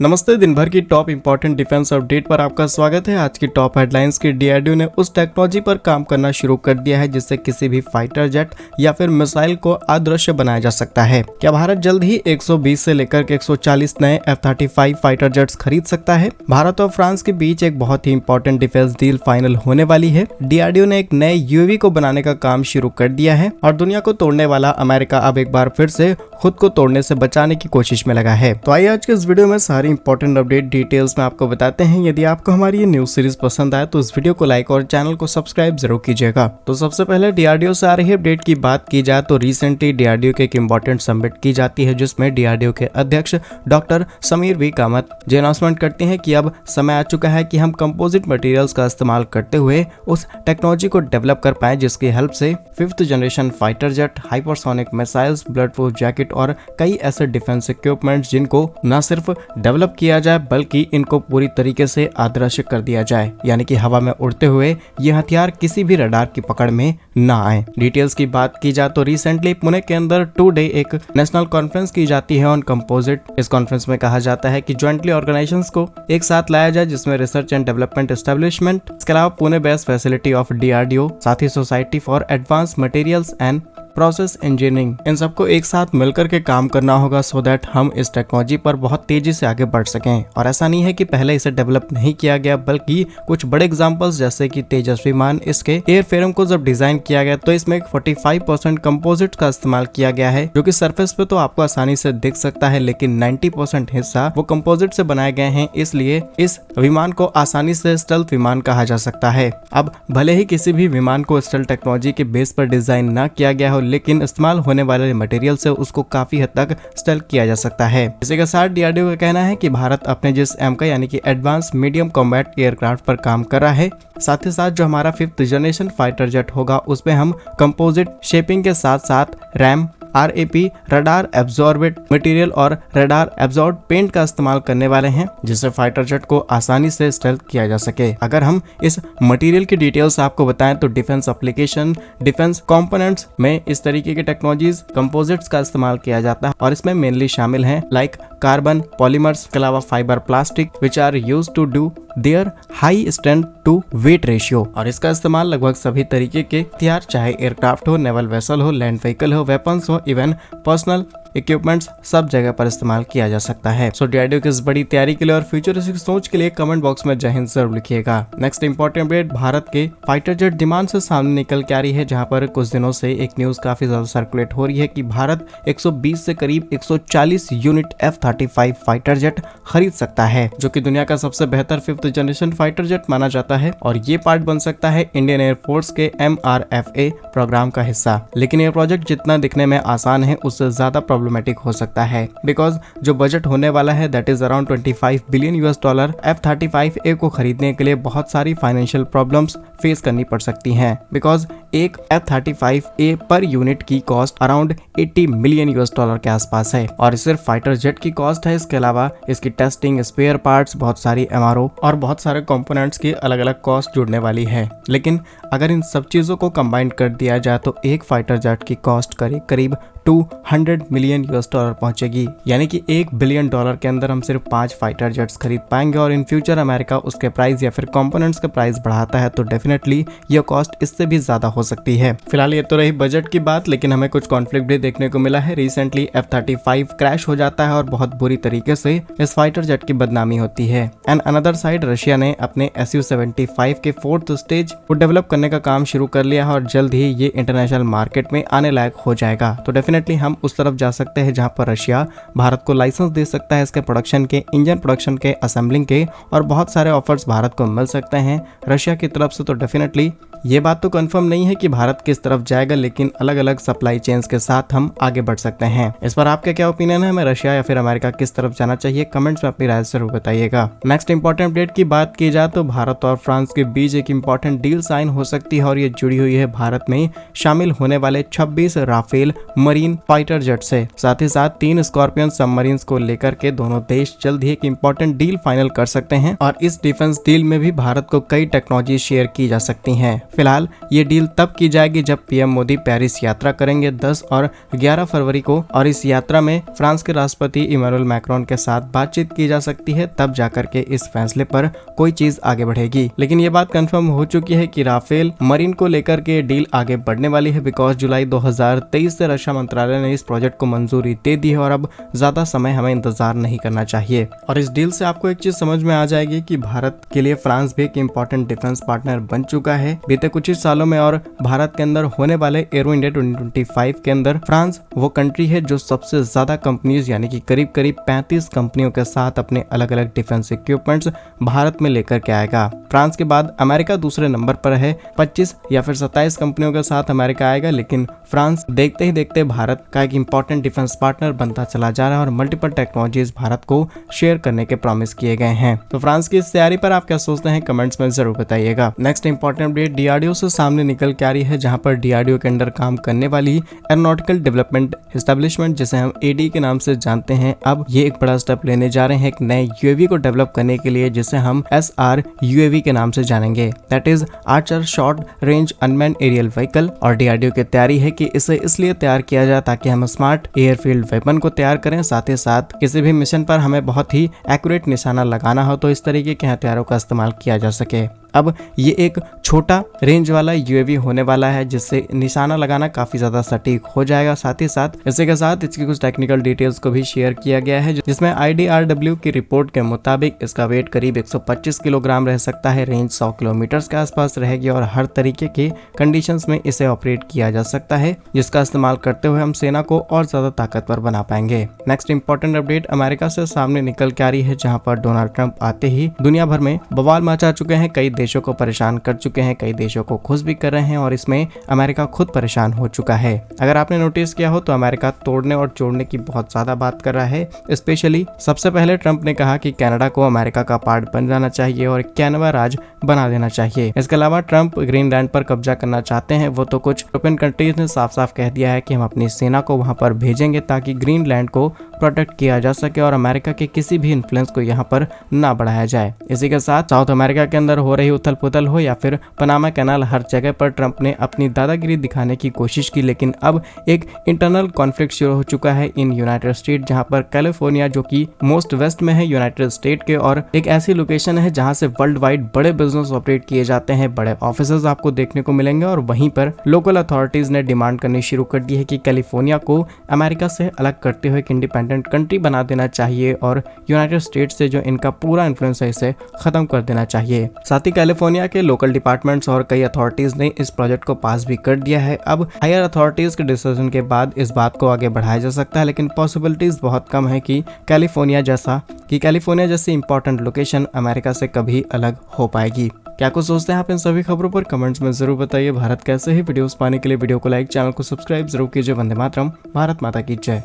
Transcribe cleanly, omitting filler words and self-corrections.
नमस्ते, दिन भर की टॉप इंपॉर्टेंट डिफेंस अपडेट पर आपका स्वागत है। आज की टॉप हेडलाइंस की डीआरडीओ ने उस टेक्नोलॉजी पर काम करना शुरू कर दिया है जिससे किसी भी फाइटर जेट या फिर मिसाइल को अदृश्य बनाया जा सकता है। क्या भारत जल्द ही 120 से लेकर के 140 नए F-35 फाइटर जेट्स खरीद सकता है? भारत और फ्रांस के बीच एक बहुत ही इंपॉर्टेंट डिफेंस डील फाइनल होने वाली है। डीआरडीओ ने एक नए यूएवी को बनाने का काम शुरू कर दिया है और दुनिया को तोड़ने वाला अमेरिका अब एक बार फिर से खुद को तोड़ने से बचाने की कोशिश में लगा है। तो आइए आज के इस वीडियो में सारी इंपॉर्टेंट अपडेट डिटेल्स में आपको बताते हैं। यदि आपको हमारी ये न्यूज सीरीज पसंद आए तो इस वीडियो को लाइक और चैनल को सब्सक्राइब जरूर कीजिएगा। तो सबसे पहले डीआरडीओ से आ रही अपडेट की बात की जाए तो रिसेंटली डीआरडीओ की एक इंपॉर्टेंट समिट की जाती है जिसमें डीआरडीओ के अध्यक्ष डॉक्टर समीर वी कामत जो अनाउंसमेंट करते हैं कि अब समय आ चुका है कि हम कंपोजिट मटेरियल्स का इस्तेमाल करते हुए उस टेक्नोलॉजी को डेवलप कर पाए जिसकी हेल्प से 5th generation fighter jet, hypersonic missiles, blood proof jacket और कई ऐसे डिफेंस इक्विपमेंट्स जिनको न सिर्फ डेवलप किया जाए बल्कि इनको पूरी तरीके से अदृश्य कर दिया जाए, यानी कि हवा में उड़ते हुए ये हथियार किसी भी रडार की पकड़ में ना आए। डिटेल्स की बात की जाए तो रिसेंटली पुणे के अंदर 2 डे एक नेशनल कॉन्फ्रेंस की जाती है ऑन कंपोजिट। इस कॉन्फ्रेंस में कहा जाता है कि ज्वाइंटली ऑर्गेनाइजेशंस को एक साथ लाया जाए जिसमें रिसर्च एंड डेवलपमेंट एस्टेब्लिशमेंट, इसके अलावा Pune based facility of DRDO, साथ ही society for advance materials and process engineering, इन सबको एक साथ मिलकर के काम करना होगा सो दैट हम इस टेक्नोलॉजी पर बहुत तेजी से आगे बढ़ सकें। और ऐसा नहीं है कि पहले इसे डेवलप नहीं किया गया बल्कि कुछ बड़े एग्जांपल्स जैसे कि तेजस विमान, इसके एयरफ्रेम को जब डिजाइन किया गया तो इसमें 45% कंपोजिट का इस्तेमाल किया गया है जो कि सरफेस पे तो आपको आसानी से दिख सकता है लेकिन 90% हिस्सा वो कंपोजिट से बनाए गए हैं, इसलिए इस विमान को आसानी से स्टेल्थ विमान कहा जा सकता है। अब भले ही किसी भी विमान को स्टेल्थ टेक्नोलॉजी के बेस पर डिजाइन न किया गया हो लेकिन इस्तेमाल होने वाले मटेरियल से उसको काफी हद तक स्टेल्थ किया जा सकता है। इसी के साथ डीआरडीओ का कहना है कि भारत अपने जिस एमका यानी कि एडवांस मीडियम कॉम्बैट एयरक्राफ्ट पर काम कर रहा है, साथ ही साथ जो हमारा 5th जनरेशन फाइटर जेट होगा उसमें हम कंपोजिट शेपिंग के साथ साथ रैम, RAP रडार एब्जॉर्बेड मटेरियल और रडार एब्जॉर्ब पेंट का इस्तेमाल करने वाले हैं जिससे फाइटर जेट को आसानी से स्टेल्थ किया जा सके। अगर हम इस मटेरियल की डिटेल्स आपको बताएं तो डिफेंस एप्लीकेशन, डिफेंस कंपोनेंट्स में इस तरीके की टेक्नोलॉजीज कंपोजिट्स का इस्तेमाल किया जाता है और इसमें मेनली शामिल हैं लाइक कार्बन पॉलीमर्स के अलावा fibre plastic which are use to do their high strength to weight ratio. और इसका इस्तेमाल लगभग सभी तरीके के हथियार चाहे एयरक्राफ्ट हो, नेवल वेसल हो, लैंड व्हीकल हो, वेपन्स हो, इवन पर्सनल इक्विपमेंट्स सब जगह पर इस्तेमाल किया जा सकता है। सो डीआरडीओ की इस बड़ी तैयारी के लिए और फ्यूचरिस्टिक सोच के लिए कमेंट बॉक्स में जय हिंद जरूर लिखिएगा। नेक्स्ट इंपॉर्टेंट अपडेट, भारत के फाइटर जेट डिमांड से सामने निकल के आ रही है जहां पर कुछ दिनों से एक न्यूज काफी ज्यादा सर्कुलेट हो रही है कि भारत 120 से करीब 140 यूनिट F-35 फाइटर जेट खरीद सकता है जो कि दुनिया का सबसे बेहतर 5th जनरेशन फाइटर जेट माना जाता है और ये पार्ट बन सकता है इंडियन एयरफोर्स के MRFA प्रोग्राम का हिस्सा। लेकिन ये प्रोजेक्ट जितना दिखने में आसान है उससे ज्यादा प्रॉब्लमेटिक हो सकता है बिकॉज जो बजट होने वाला है that is around $25 billion F-35A को खरीदने के लिए बहुत सारी फाइनेंशियल प्रॉब्लम्स फेस करनी पड़ सकती हैं बिकॉज एक F-35A पर यूनिट की कॉस्ट अराउंड $80 मिलियन के आसपास है और सिर्फ फाइटर जेट की कॉस्ट है। इसके अलावा इसकी टेस्टिंग, स्पेयर पार्ट्स, बहुत सारी MRO और बहुत सारे कंपोनेंट्स की अलग अलग कॉस्ट जुड़ने वाली है। लेकिन अगर इन सब चीजों को कंबाइन कर दिया जाए तो एक फाइटर जेट की कॉस्ट करीब $200 मिलियन पहुंचेगी, यानी कि $1 बिलियन के अंदर हम सिर्फ 5 फाइटर जेट्स खरीद पाएंगे और इन फ्यूचर अमेरिका उसके प्राइस या फिर कंपोनेंट्स के प्राइस बढ़ाता है तो डेफिनेटली ये कॉस्ट इससे भी ज्यादा हो सकती है। फिलहाल ये तो रही बजट की बात, लेकिन हमें कुछ कॉन्फ्लिक्ट भी देखने को मिला है। रिसेंटली F-35 क्रैश हो जाता है और बहुत बुरी तरीके से इस फाइटर जेट की बदनामी होती है। एंड अनदर साइड रशिया ने अपने Su-75 के 4th स्टेज को डेवलप करने का काम शुरू कर लिया है और जल्द ही ये इंटरनेशनल मार्केट में आने लायक हो जाएगा। तो डेफिनेटली हम उस तरफ जा सकते हैं जहां पर रशिया भारत को लाइसेंस दे सकता है इसके प्रोडक्शन के, इंजन प्रोडक्शन के, असेंबलिंग के और बहुत सारे ऑफर्स भारत को मिल सकते हैं रशिया की तरफ से। तो डेफिनेटली ये बात तो कंफर्म नहीं है कि भारत किस तरफ जाएगा लेकिन अलग अलग सप्लाई चेन्स के साथ हम आगे बढ़ सकते हैं। इस पर आपका क्या ओपिनियन है? हमें रशिया या फिर अमेरिका किस तरफ जाना चाहिए? कमेंट्स में अपनी राय जरूर बताइएगा। नेक्स्ट इंपॉर्टेंट अपडेट की बात की जाए तो भारत और फ्रांस के बीच एक इंपॉर्टेंट डील साइन हो सकती है और ये जुड़ी हुई है भारत में शामिल होने वाले 26 राफेल मरीन फाइटर जेट से। साथ ही साथ 3 स्कॉर्पियन सबमरीन्स को लेकर के दोनों देश जल्द ही एक इंपॉर्टेंट डील फाइनल कर सकते हैं और इस डिफेंस डील में भी भारत को कई टेक्नोलॉजी शेयर की जा सकती हैं। फिलहाल ये डील तब की जाएगी जब पीएम मोदी पेरिस यात्रा करेंगे 10 और 11 फरवरी को, और इस यात्रा में फ्रांस के राष्ट्रपति इमैनुअल मैक्रोन के साथ बातचीत की जा सकती है। तब जाकर के इस फैसले पर कोई चीज आगे बढ़ेगी। लेकिन ये बात कंफर्म हो चुकी है कि राफेल मरीन को लेकर के डील आगे बढ़ने वाली है, बिकॉज जुलाई 2023 से रक्षा मंत्रालय ने इस प्रोजेक्ट को मंजूरी दे दी है और अब ज्यादा समय हमें इंतजार नहीं करना चाहिए। और इस डील से आपको एक चीज समझ में आ जाएगी कि भारत के लिए फ्रांस भी एक इम्पोर्टेंट डिफेंस पार्टनर बन चुका है बीते कुछ ही सालों में। और भारत के अंदर होने वाले एरो इंडिया 2025 के अंदर फ्रांस वो कंट्री है जो सबसे ज्यादा कंपनीज यानी कि करीब 35 कंपनियों के साथ अपने अलग अलग डिफेंस इक्विपमेंट्स भारत में लेकर के आएगा। फ्रांस के बाद अमेरिका दूसरे नंबर पर है, 25 या फिर 27 कंपनियों के साथ अमेरिका आएगा। लेकिन फ्रांस देखते ही देखते भारत का एक इंपॉर्टेंट डिफेंस पार्टनर बनता चला जा रहा है और मल्टीपल टेक्नोलॉजीज भारत को शेयर करने के प्रॉमिस किए गए हैं। तो फ्रांस की इस तैयारी पर आप क्या सोचते हैं, कमेंट्स में जरूर बताइएगा। नेक्स्ट इंपॉर्टेंट अपडेट डीआरडीओ से सामने निकल के आ रही है, जहां पर डीआरडीओ के अंडर काम करने वाली एरोनॉटिकल डेवलपमेंट एस्टेब्लिशमेंट, जिसे हम एडी के नाम से जानते हैं, अब ये एक बड़ा स्टेप लेने जा रहे हैं एक नए यूएवी को डेवलप करने के लिए, जिसे हम SR UAV के नाम से जानेंगे, that is Archer short range unmanned aerial vehicle. और डीआरडीओ की तैयारी है कि इसे इसलिए तैयार किया जाए ताकि हम स्मार्ट एयरफील्ड वेपन को तैयार करें, साथ ही साथ किसी भी मिशन पर हमें बहुत ही एक्यूरेट निशाना लगाना हो तो इस तरीके के हथियारों का इस्तेमाल किया जा सके। अब ये एक छोटा रेंज वाला यूएवी होने वाला है, जिससे निशाना लगाना काफी ज्यादा सटीक हो जाएगा। साथ ही साथ इसी के साथ इसकी कुछ टेक्निकल डिटेल्स को भी शेयर किया गया है, जिसमें IDRW की रिपोर्ट के मुताबिक इसका वेट करीब 125 किलोग्राम रह सकता है, रेंज 100 किलोमीटर के आसपास रहेगी और हर तरीके के कंडीशंस में इसे ऑपरेट किया जा सकता है, जिसका इस्तेमाल करते हुए हम सेना को और ज्यादा ताकतवर बना पाएंगे। नेक्स्ट इंपॉर्टेंट अपडेट अमेरिका से सामने निकल के आ रही है, जहां पर डोनाल्ड ट्रंप आते ही दुनिया भर में बवाल मचा चुके हैं, कई देशों को परेशान कर चुके हैं, कई देशों को खुश भी कर रहे हैं और इसमें अमेरिका खुद परेशान हो चुका है। अगर आपने नोटिस किया हो तो अमेरिका तोड़ने और जोड़ने की बहुत ज्यादा बात कर रहा है। स्पेशली सबसे पहले ट्रंप ने कहा कि कनाडा को अमेरिका का पार्ट बन जाना चाहिए और कैनवा राज्य बना देना चाहिए। इसके अलावा ट्रंप ग्रीनलैंड पर कब्जा करना चाहते हैं। वो तो कुछ यूरोपियन कंट्रीज ने साफ साफ कह दिया है कि हम अपनी सेना को वहां पर भेजेंगे ताकि ग्रीनलैंड को प्रोटेक्ट किया जा सके और अमेरिका के किसी भी इन्फ्लुएंस को यहाँ पर ना बढ़ाया जाए। इसी के साथ साउथ अमेरिका के अंदर हो रही उथल पुथल हो या फिर पनामा कैनाल, हर जगह पर ट्रंप ने अपनी दादागिरी दिखाने की कोशिश की। लेकिन अब एक इंटरनल कॉन्फ्लिक्ट शुरू हो चुका है इन यूनाइटेड स्टेट, जहां पर कैलिफोर्निया जो कि मोस्ट वेस्ट में है यूनाइटेड स्टेट के और एक ऐसी लोकेशन है जहां से वर्ल्ड वाइड बड़े बिजनेस ऑपरेट किए जाते हैं, बड़े ऑफिसेज आपको देखने को मिलेंगे। और वहीं पर लोकल अथॉरिटीज ने डिमांड करनी शुरू कर दी है कि कैलिफोर्निया को अमेरिका से अलग करते हुए एक इंडिपेंडेंट कंट्री बना देना चाहिए और यूनाइटेड स्टेट से जो इनका पूरा इन्फ्लुएंस है इसे खत्म कर देना चाहिए। साथ ही कैलिफोर्निया के लोकल डिपार्टमेंट्स और कई अथॉरिटीज ने इस प्रोजेक्ट को पास भी कर दिया है। अब हायर अथॉरिटीज के डिसीजन के बाद इस बात को आगे बढ़ाया जा सकता है, लेकिन पॉसिबिलिटीज बहुत कम है कि कैलिफोर्निया जैसी इंपॉर्टेंट लोकेशन अमेरिका से कभी अलग हो पाएगी। क्या कुछ सोचते हैं आप इन सभी खबरों पर, कमेंट्स में जरूर बताइए। भारत कैसे ही वीडियोस पाने के लिए वीडियो को लाइक, चैनल को सब्सक्राइब जरूर कीजिए। वंदे मातरम, भारत माता की जय।